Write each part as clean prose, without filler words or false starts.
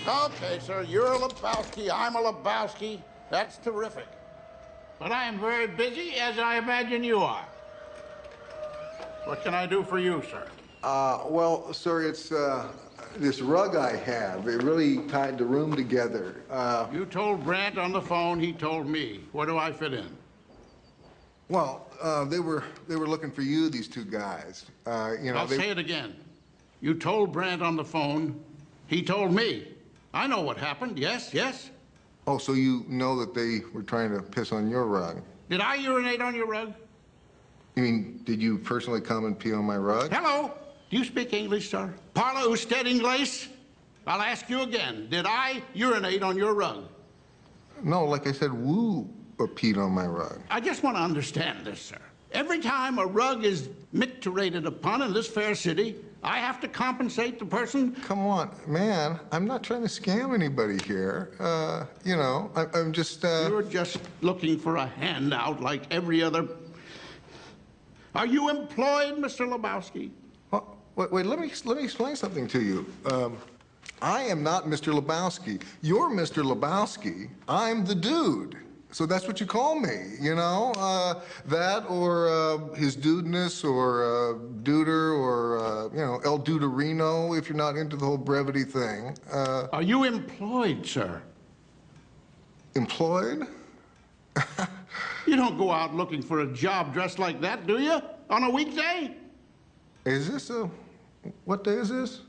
Okay, sir, you're a Lebowski, I'm a Lebowski. That's terrific. But I am very busy, as I imagine you are. What can I do for you, sir? Well, sir, it's this rug I have. It really tied the room together. You told Brandt on the phone, he told me. Where do I fit in? Well, they were looking for you, these two guys. You know, I'll say it again. You told Brandt on the phone, he told me. I know what happened, yes, yes. Oh, so you know that they were trying to piss on your rug? Did I urinate on your rug? You mean, did you personally come and pee on my rug? Hello? Do you speak English, sir? Parla usted inglés? I'll ask you again. Did I urinate on your rug? No, like I said, woo or peed on my rug. I just want to understand this, sir. Every time a rug is micturated upon in this fair city, I have to compensate the person. Come on, man. I'm not trying to scam anybody here. You know, I'm just, You're just looking for a handout like every other... Are you employed, Mr. Lebowski? Well, wait, let me explain something to you. I am not Mr. Lebowski. You're Mr. Lebowski. I'm the dude. So that's what you call me, you know? That or his dudeness or duder or, you know, El Duderino if you're not into the whole brevity thing. Are you employed, sir? Employed? You don't go out looking for a job dressed like that, do you? On a weekday? Is this a... What day is this?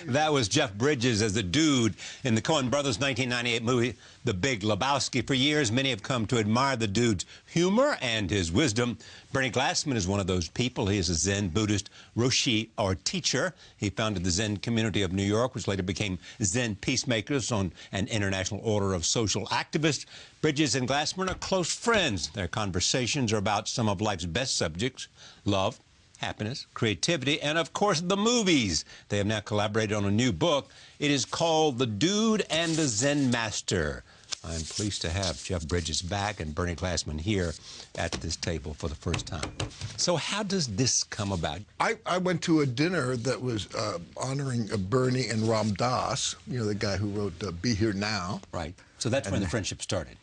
That was Jeff Bridges as the dude in the Coen Brothers' 1998 movie, The Big Lebowski. For years, many have come to admire the dude's humor and his wisdom. Bernie Glassman is one of those people. He is a Zen Buddhist Roshi, or teacher. He founded the Zen community of New York, which later became Zen Peacemakers on an international order of social activists. Bridges and Glassman are close friends. Their conversations are about some of life's best subjects: love, happiness, creativity, and of course the movies. They have now collaborated on a new book. It is called The Dude and the Zen Master. I'm pleased to have Jeff Bridges back and Bernie Glassman here at this table for the first time. So how does this come about? I went to a dinner that was honoring Bernie and Ram Dass, you know, the guy who wrote Be Here Now. Right. So that's when the friendship started.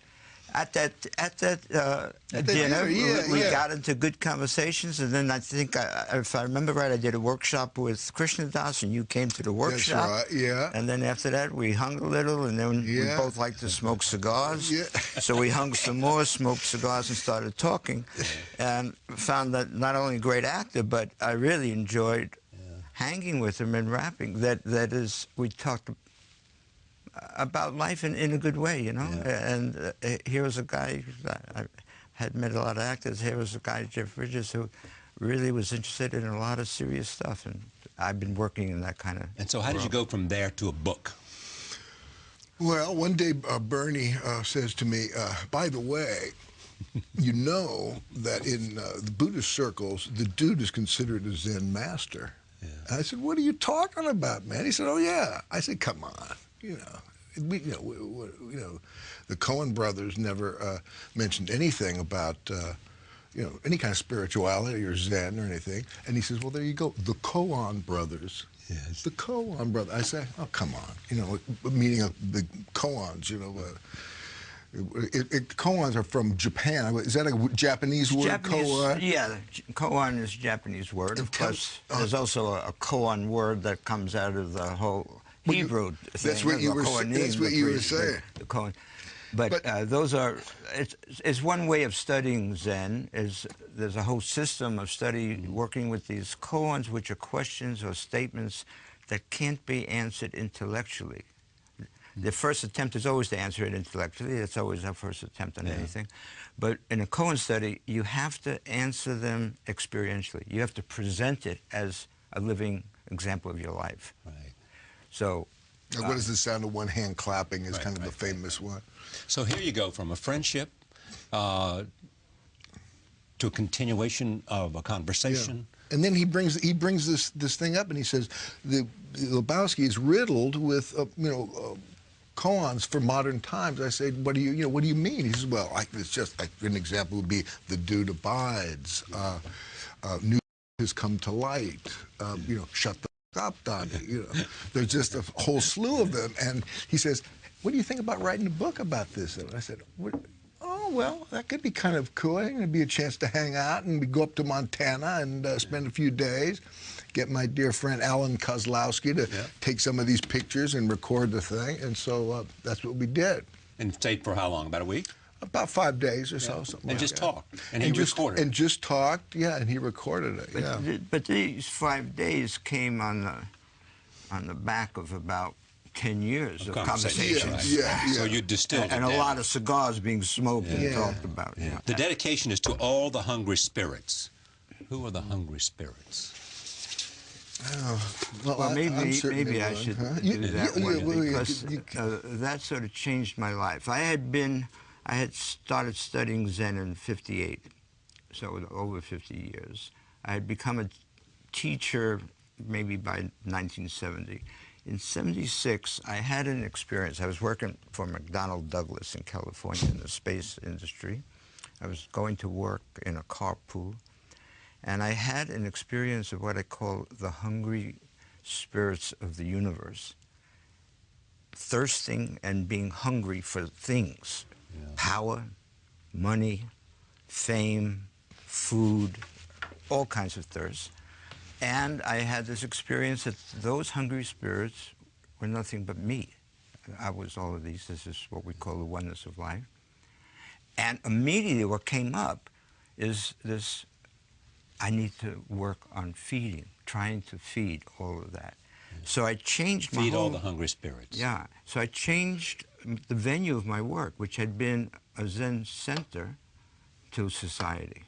At that dinner, we got into good conversations, and then I think, if I remember right, I did a workshop with Krishna Das, and you came to the workshop. That's right, yeah. And then after that, we hung a little, and then we both liked to smoke cigars. Yeah. So we hung some more, smoked cigars, and started talking, and found that not only a great actor, but I really enjoyed hanging with him and rapping. That is, we talked about life in a good way, you know. Yeah. And here was a guy, I had met a lot of actors. Here was a guy, Jeff Bridges, who really was interested in a lot of serious stuff, and I've been working in that kind of And so how did you go from there to a book? Well, one day Bernie says to me, by the way, you know that in the Buddhist circles, the dude is considered a Zen master. Yeah. And I said, what are you talking about, man? He said, oh, yeah. I said, come on. You know, the Coen brothers never mentioned anything about, you know, any kind of spirituality or Zen or anything. And he says, well, there you go, the Coen brothers. Yes. The Coen brothers. I say, oh, come on. You know, meaning the Coens, you know. Koans are from Japan. Is that a Japanese word? Koan? Yeah, koan is a Japanese word. Of course, there's also a koan word that comes out of the whole Hebrew thing. That's what you were saying. That's what you were saying. The koan. But those are, it's one way of studying Zen. There's a whole system of study working with these koans, which are questions or statements that can't be answered intellectually. The first attempt is always to answer it intellectually. That's always our first attempt on anything. But in a Coen study, you have to answer them experientially. You have to present it as a living example of your life. Right. So... what is the sound of one hand clapping is kind of the famous one. So here you go from a friendship to a continuation of a conversation. Yeah. And then he brings this thing up, and he says the Lebowski is riddled with you know, koans for modern times. I say, what do you mean? He says, well, it's just like an example would be the dude abides, new has come to light, you know, shut the up, Donnie. You know, there's just a whole slew of them. And he says, what do you think about writing a book about this? And I said, oh, well, that could be kind of cool. It'd be a chance to hang out, and we go up to Montana and spend a few days, get my dear friend Alan Kozlowski to take some of these pictures and record the thing. And so that's what we did. And stayed for how long? About a week? About 5 days or so, something And like just that. talked, and he recorded. And just talked, yeah, and he recorded it, But these 5 days came on the back of about 10 years of conversations. Yeah. So you distilled it And a down. lot of cigars being smoked and talked about. Yeah. The dedication is to all the hungry spirits. Who are the hungry spirits? Well, maybe I one, should huh? do that one, because you- that sort of changed my life. I had started studying Zen in '58, so over 50 years. I had become a teacher maybe by 1970. In '76, I had an experience. I was working for McDonnell Douglas in California in the space industry. I was going to work in a carpool. And I had an experience of what I call the hungry spirits of the universe, thirsting and being hungry for things, power, money, fame, food, all kinds of thirst. And I had this experience that those hungry spirits were nothing but me. I was all of these. This is what we call the oneness of life. And immediately what came up is this: I need to work on feeding, trying to feed all of that. So I changed my Feed all whole, the hungry spirits. Yeah. So I changed the venue of my work, which had been a Zen center, to society.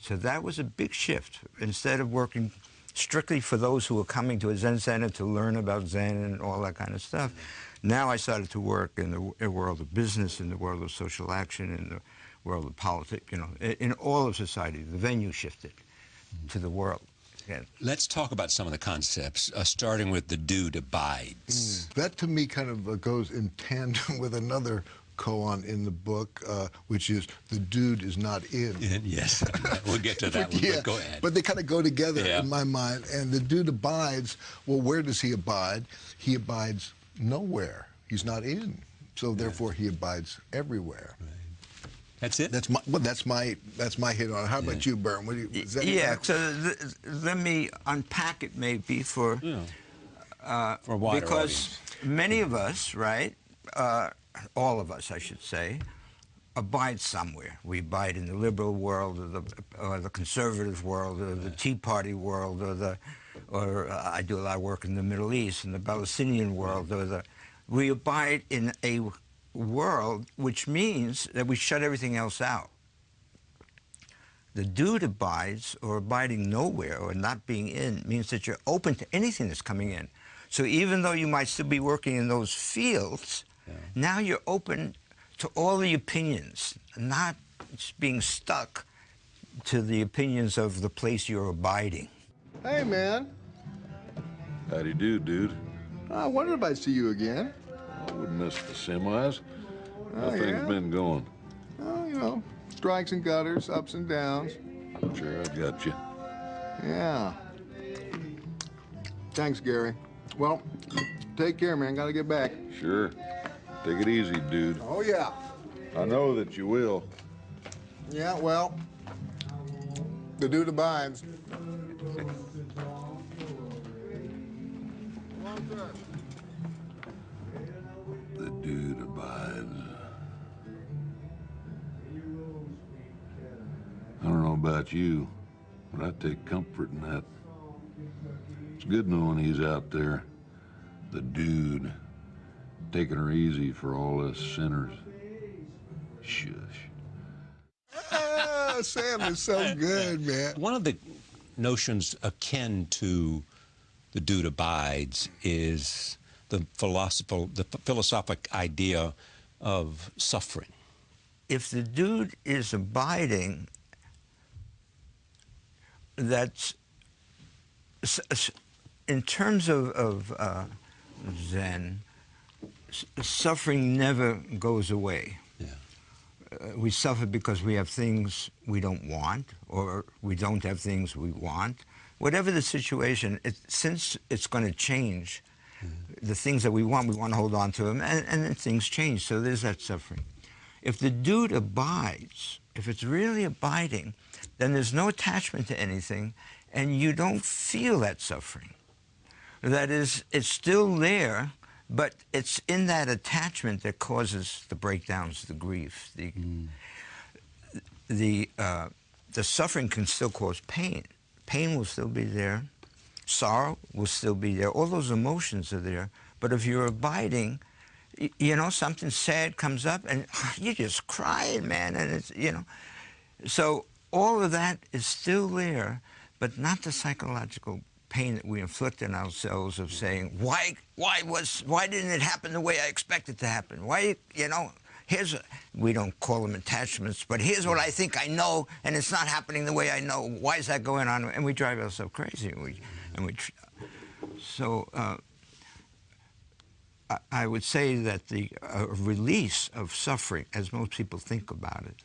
So that was a big shift. Instead of working strictly for those who were coming to a Zen center to learn about Zen and all that kind of stuff, now I started to work in the world of business, in the world of social action, in the world of politics, you know, in all of society. The venue shifted to the world. Yeah. Let's talk about some of the concepts, starting with the dude abides. That to me kind of goes in tandem with another koan in the book, which is the dude is not in. Yes, we'll get to that one, but go ahead. But they kind of go together in my mind. And the dude abides, well, where does he abide? He abides nowhere. He's not in. So therefore he abides everywhere. Right. That's it? That's my hit on it. How about you, Bern? What do you, is that So let me unpack it maybe for a wider because audience. many of us, right, all of us, I should say, abide somewhere. We abide in the liberal world, or the conservative world, or the Tea Party world, or I do a lot of work in the Middle East, in the Palestinian world, we abide in a world which means that we shut everything else out. The dude abides, or abiding nowhere, or not being in, means that you're open to anything that's coming in. So even though you might still be working in those fields, now you're open to all the opinions, not being stuck to the opinions of the place you're abiding. Hey, man. Howdy do, dude. I wondered if I'd see you again. I wouldn't miss the semis. How Oh, things yeah? been going? Oh, you know, strikes and gutters, ups and downs. Sure, I got you. Yeah. Thanks, Gary. Well, take care, man. Gotta get back. Sure. Take it easy, dude. Oh, yeah. I know that you will. Yeah, well, the dude abides. The dude abides. I don't know about you, but I take comfort in that. It's good knowing he's out there, the dude, taking her easy for all us sinners. Shush. Ah, Sam is so good, man. One of the notions akin to the dude abides is the philosophic idea of suffering. If the dude is abiding, that's in terms of Zen, suffering never goes away. Yeah. We suffer because we have things we don't want, or we don't have things we want. whatever the situation, since it's going to change, the things that we want to hold on to them, and then things change, so there's that suffering. If the dude abides, if it's really abiding, then there's no attachment to anything, and you don't feel that suffering. That is, it's still there, but it's in that attachment that causes the breakdowns, the grief. The suffering can still cause pain. Pain will still be there. Sorrow will still be there. All those emotions are there. But if you're abiding, you know, something sad comes up and you're just crying, man. And it's, you know. So all of that is still there, but not the psychological pain that we inflict on ourselves of saying, why didn't it happen the way I expected it to happen? Why, you know, we don't call them attachments, but here's what I think I know, and it's not happening the way I know. Why is that going on? And we drive ourselves crazy. I would say that the release of suffering, as most people think about it,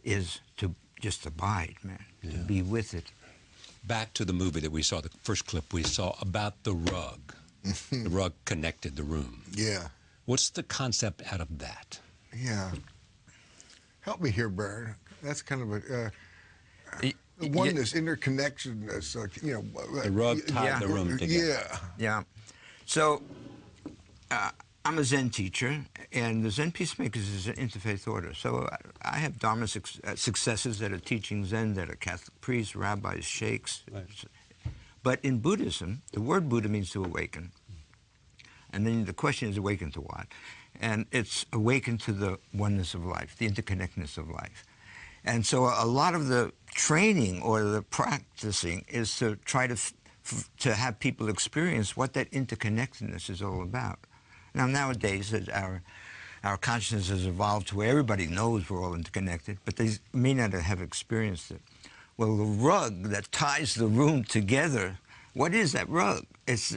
is to just abide, man, to be with it. Back to the movie that we saw, the first clip we saw about the rug. The rug connected the room. Yeah. What's the concept out of that? Yeah. Help me here, Baron. That's kind of a oneness, interconnection. You know, the rug tied the room together. Yeah. Yeah. So I'm a Zen teacher, and the Zen Peacemakers is an interfaith order. So I have Dharma successors that are teaching Zen, that are Catholic priests, rabbis, sheikhs. Right. But in Buddhism, the word Buddha means to awaken. And then the question is, awaken to what? And it's awaken to the oneness of life, the interconnectedness of life. And so a lot of the training or the practicing is to try to have people experience what that interconnectedness is all about. Now, nowadays, our consciousness has evolved to where everybody knows we're all interconnected, but they may not have experienced it. Well, the rug that ties the room together, what is that rug? It's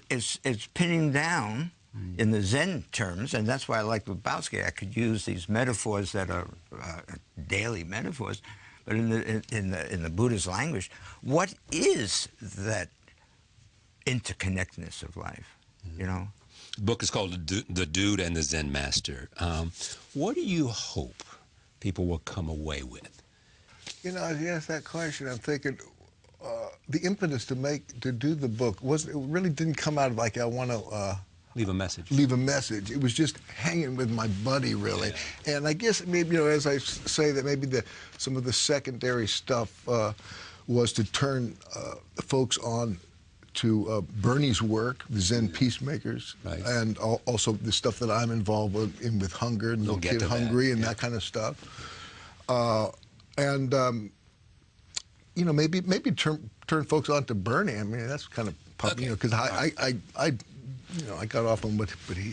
pinning down in the Zen terms, and that's why I like Lebowski. I could use these metaphors that are daily metaphors, but in the Buddhist language, what is that interconnectedness of life? You know. The book is called The Dude and the Zen Master. What do you hope people will come away with? You know, as you asked that question, I'm thinking the impetus to do the book it really didn't come out of like I want to leave a message. Leave a message. It was just hanging with my buddy, really. Yeah. And I guess maybe, you know, as I say that, maybe some of the secondary stuff was to turn folks on to Bernie's work, the Zen Peacemakers, right, and also the stuff that I'm involved in with hunger, No Kid Hungry, and that kind of stuff. You know, maybe turn folks on to Bernie. I mean, that's kind of you know, because you know, I got off on what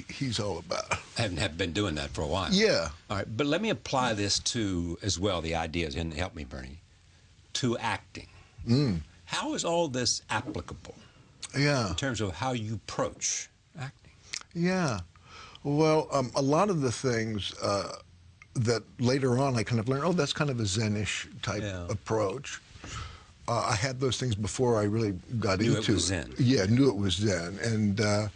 he's all about. I have been doing that for a while. Yeah. All right, but let me apply this to, as well, the ideas, and help me, Bernie, to acting. How is all this applicable? Yeah. In terms of how you approach acting? Yeah. Well, a lot of the things that later on I kind of learned, oh, that's kind of a Zen-ish type approach. I had those things before I really got into it. Knew it was Zen. Yeah, knew it was Zen. And a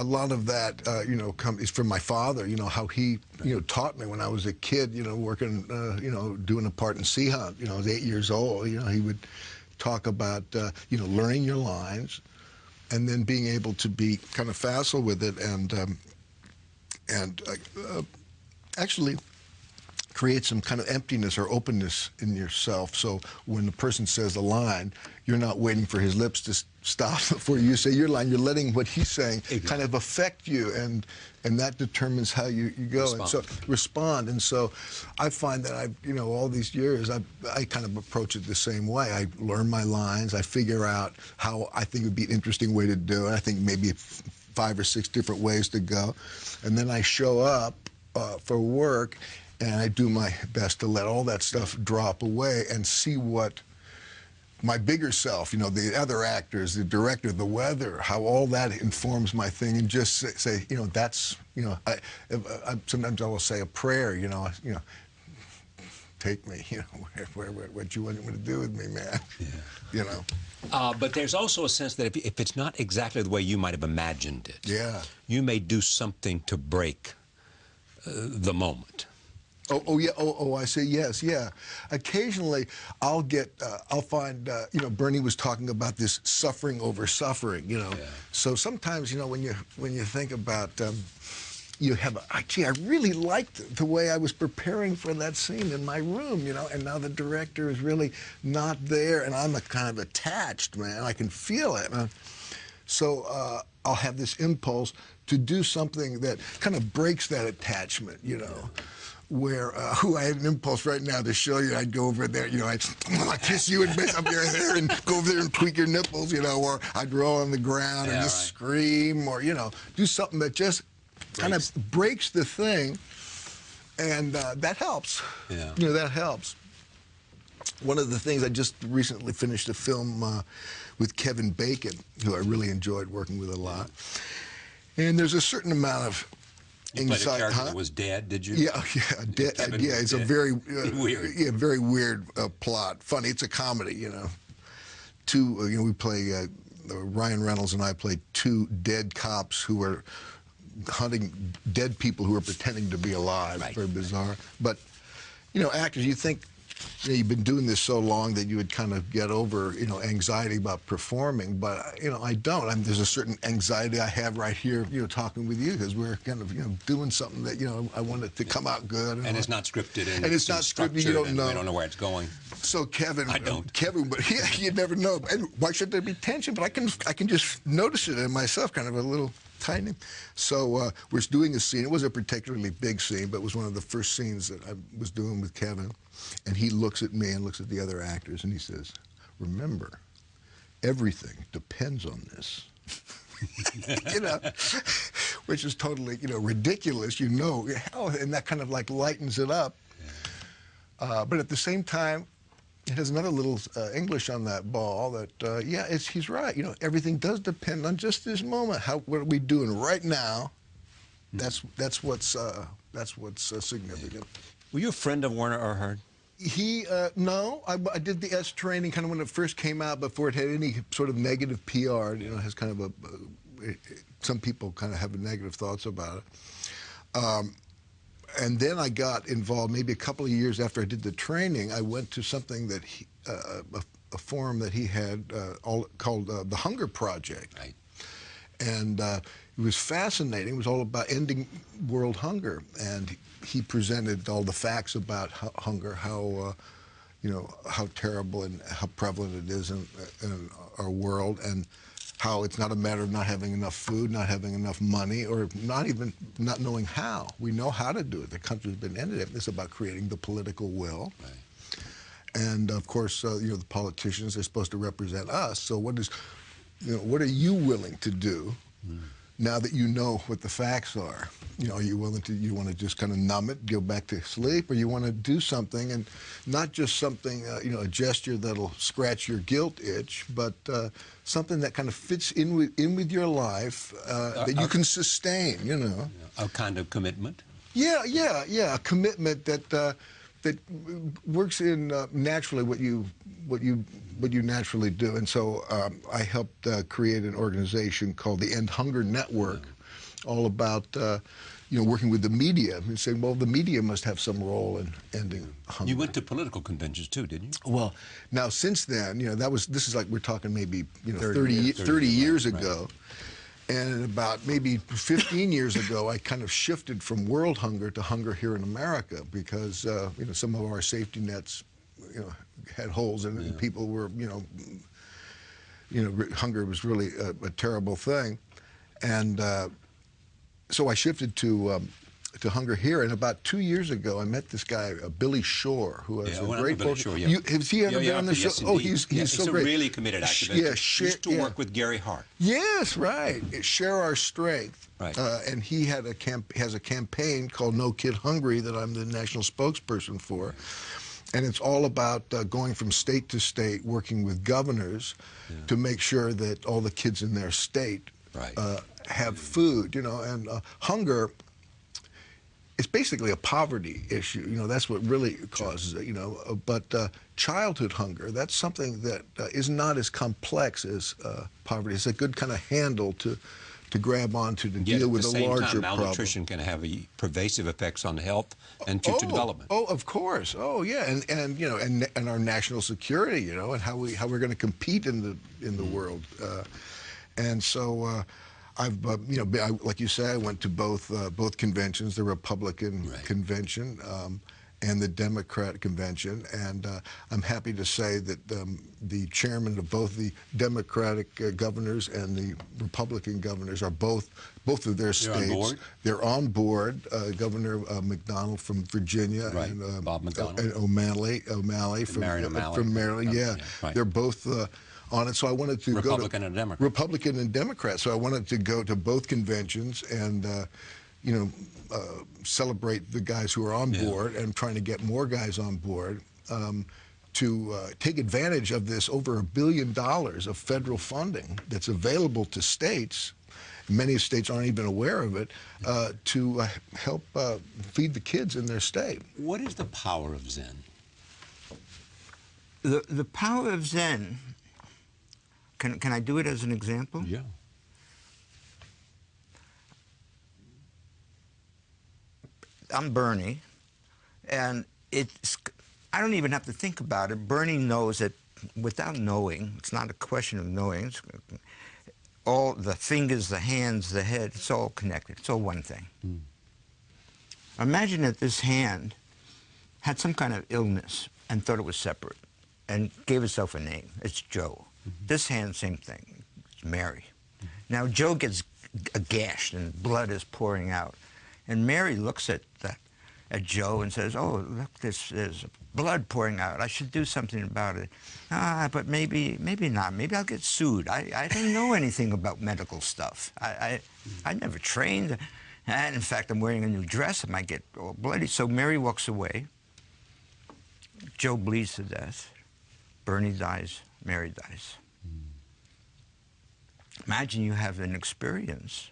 lot of that, you know, is from my father, you know, how he, you know, taught me when I was a kid, you know, working, you know, doing a part in Sea Hunt. You know, I was 8 years old. You know, he would talk about, you know, learning your lines and then being able to be kind of facile with it and actually create some kind of emptiness or openness in yourself. So when the person says a line, you're not waiting for his lips to stop before you say your line. You're letting what he's saying kind of affect you, and that determines how you go. And so respond. And so I find that you know, all these years, I kind of approach it the same way. I learn my lines. I figure out how I think would be an interesting way to do it. I think maybe 5 or 6 different ways to go, and then I show up for work. And I do my best to let all that stuff drop away and see what my bigger self, you know, the other actors, the director, the weather, how all that informs my thing, and just say, you know, that's, you know, sometimes I will say a prayer, you know, take me, you know, what you want me to do with me, man. Yeah. You know. But there's also a sense that if it's not exactly the way you might have imagined it, Yeah. you may do something to break the moment. Oh yeah. Oh, I say yes. Yeah. Occasionally, I'll find. You know, Bernie was talking about this suffering over suffering. You know. Yeah. So sometimes, you know, when you think about, you have. Gee, I really liked the way I was preparing for that scene in my room. You know, and now the director is really not there, and I'm kind of attached, man. I can feel it. So I'll have this impulse to do something that kind of breaks that attachment. You know. Where who I had an impulse right now to show you, I'd go over there, you know, I'd kiss you and mess up your hair and go over there and tweak your nipples, you know, or I'd roll on the ground and just scream, or, you know, do something that just kind of breaks the thing, and that helps. Yeah. You know, that helps. One of the things, I just recently finished a film with Kevin Bacon, who I really enjoyed working with a lot, and there's a certain amount of You played a character that was dead, did you? Yeah, yeah. It's a very weird. Yeah, very weird plot. Funny. It's a comedy, you know. You know, we play Ryan Reynolds and I play two dead cops who are hunting dead people who are pretending to be alive. Right. Very bizarre. But you know, actors, you think, you know, you've been doing this so long that you would kind of get over, you know, anxiety about performing, but, you know, I don't. I mean, there's a certain anxiety I have right here, you know, talking with you, because we're kind of, you know, doing something that, you know, I want it to come out good. And it's not scripted. And it's not scripted, you don't know. We don't know where it's going. So Kevin, I don't. Kevin, but yeah, you never know. And why should there be tension? But I can just notice it in myself, kind of a little tightening. So we're doing a scene. It was a particularly big scene, but it was one of the first scenes that I was doing with Kevin. And he looks at me and looks at the other actors, and he says, "Remember, everything depends on this." You know, which is totally, you know, ridiculous, you know. Oh, and that kind of like lightens it up. But at the same time, it has another little English on that ball that, yeah, he's right. You know, everything does depend on just this moment. What are we doing right now? That's what's significant. Were you a friend of Werner Erhard? No, I did the S training kind of when it first came out, before it had any sort of negative PR. You know, it has kind of some people kind of have negative thoughts about it. And then I got involved maybe a couple of years after I did the training. I went to something that a forum that he had called the Hunger Project. Right. And it was fascinating. It was all about ending world hunger. And he presented all the facts about hunger, how, you know, how terrible and how prevalent it is in our world, and how it's not a matter of not having enough food, not having enough money, or not knowing how. We know how to do it. The country's been ended. It's about creating the political will. Right. And of course, you know, the politicians are supposed to represent us. So what are you willing to do now that you know what the facts are? You know, are you willing to, you want to just kind of numb it, go back to sleep, or you want to do something, and not just something, you know, a gesture that'll scratch your guilt itch, but something that kind of fits in with your life, that you can sustain, you know. A kind of commitment? Yeah, a commitment that works in naturally what you naturally do. And so I helped create an organization called the End Hunger Network, all about you know, working with the media and saying, well, the media must have some role in ending hunger. You went to political conventions too, didn't you? Well, now since then, you know, this is like, we're talking maybe, you know, 30 years ago. Right. And about maybe 15 years ago, I kind of shifted from world hunger to hunger here in America, because you know, some of our safety nets, you know, had holes in it, and people were, you know, hunger was really a terrible thing, and so I shifted to hunger here. And about 2 years ago, I met this guy, Billy Shore, who has a great book. Has he ever been on the show? Yes, oh, he's so great. He's a really committed activist. He used to work with Gary Hart. Yes, right. Share Our Strength. Right. And he has a campaign called No Kid Hungry that I'm the national spokesperson for. And it's all about going from state to state, working with governors to make sure that all the kids in their state have food, you know. And hunger it's basically a poverty issue. You know, that's what really causes it, you know. But childhood hunger, that's something that is not as complex as poverty. It's a good kind of handle to grab onto to deal with a larger problem. Malnutrition can have pervasive effects on health and future development. Oh, of course. Oh, yeah, and you know, and our national security, you know, and how we're going to compete in the world. And so I've you know, like you say, I went to both conventions, the Republican convention and the Democrat convention, and I'm happy to say that the chairman of both the Democratic governors and the Republican governors are both of their states. They're on board. Governor McDonald from Virginia and Bob McDonald. And O'Malley from Maryland. Yeah, they're both on it. So I wanted to Republican and Democrat. Republican and Democrat. So I wanted to go to both conventions and you know, celebrate the guys who are on board and trying to get more guys on board to take advantage of this over $1 billion of federal funding that's available to states. Many states aren't even aware of it, to help feed the kids in their state. What is the power of Zen? The power of Zen, can I do it as an example? Yeah. I'm Bernie, and I don't even have to think about it. Bernie knows that without knowing, it's not a question of knowing, all the fingers, the hands, the head, it's all connected. It's all one thing. Imagine that this hand had some kind of illness and thought it was separate and gave itself a name. It's Joe. This hand, same thing. It's Mary. Now, Joe gets gashed and blood is pouring out. And Mary looks at Joe and says, "Oh, look, there's blood pouring out. I should do something about it." But maybe not. Maybe I'll get sued. I don't know anything about medical stuff. I never trained. And in fact, I'm wearing a new dress. I might get all bloody. So Mary walks away. Joe bleeds to death. Bernie dies. Mary dies. Imagine you have an experience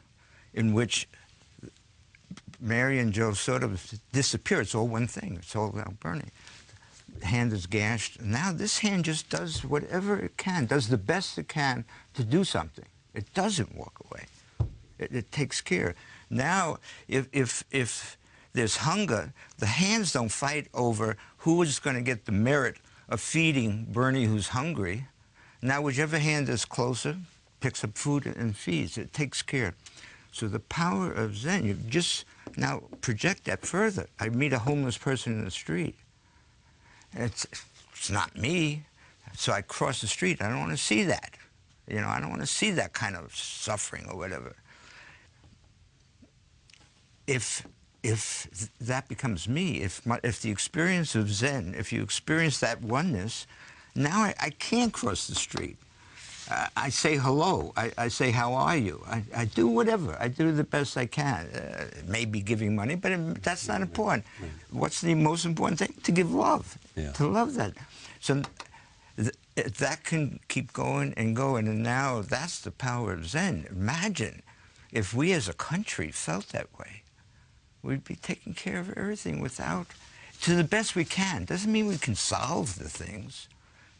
in which Mary and Joe sort of disappear. It's all one thing. It's all about Bernie. The hand is gashed. Now this hand just does whatever it can, does the best it can to do something. It doesn't walk away. It takes care. Now, if there's hunger, the hands don't fight over who is going to get the merit of feeding Bernie who's hungry. Now, whichever hand is closer picks up food and feeds. It takes care. So the power of Zen, you just now project that further. I meet a homeless person in the street. It's not me. So I cross the street. I don't want to see that. You know, I don't want to see that kind of suffering or whatever. If that becomes me, if the experience of Zen, if you experience that oneness, now I can't cross the street. I say hello. I say, how are you? I do whatever. I do the best I can. Maybe giving money, but that's not important. What's the most important thing? To give love. To love that. So that can keep going and going. And now that's the power of Zen. Imagine if we as a country felt that way. We'd be taking care of everything without, to the best we can. Doesn't mean we can solve the things,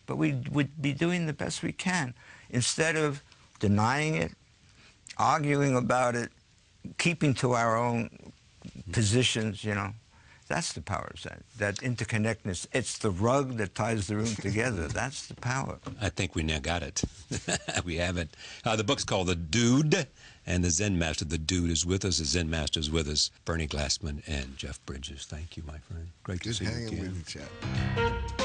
but we would be doing the best we can instead of denying it, arguing about it, keeping to our own positions, you know. That's the power of Zen, that interconnectedness. It's the rug that ties the room together. That's the power. I think we now got it. We have it. The book's called The Dude, and the Zen Master. The Dude is with us. The Zen Master is with us. Bernie Glassman and Jeff Bridges. Thank you, my friend. Great to see you again. Hanging with you, Chad.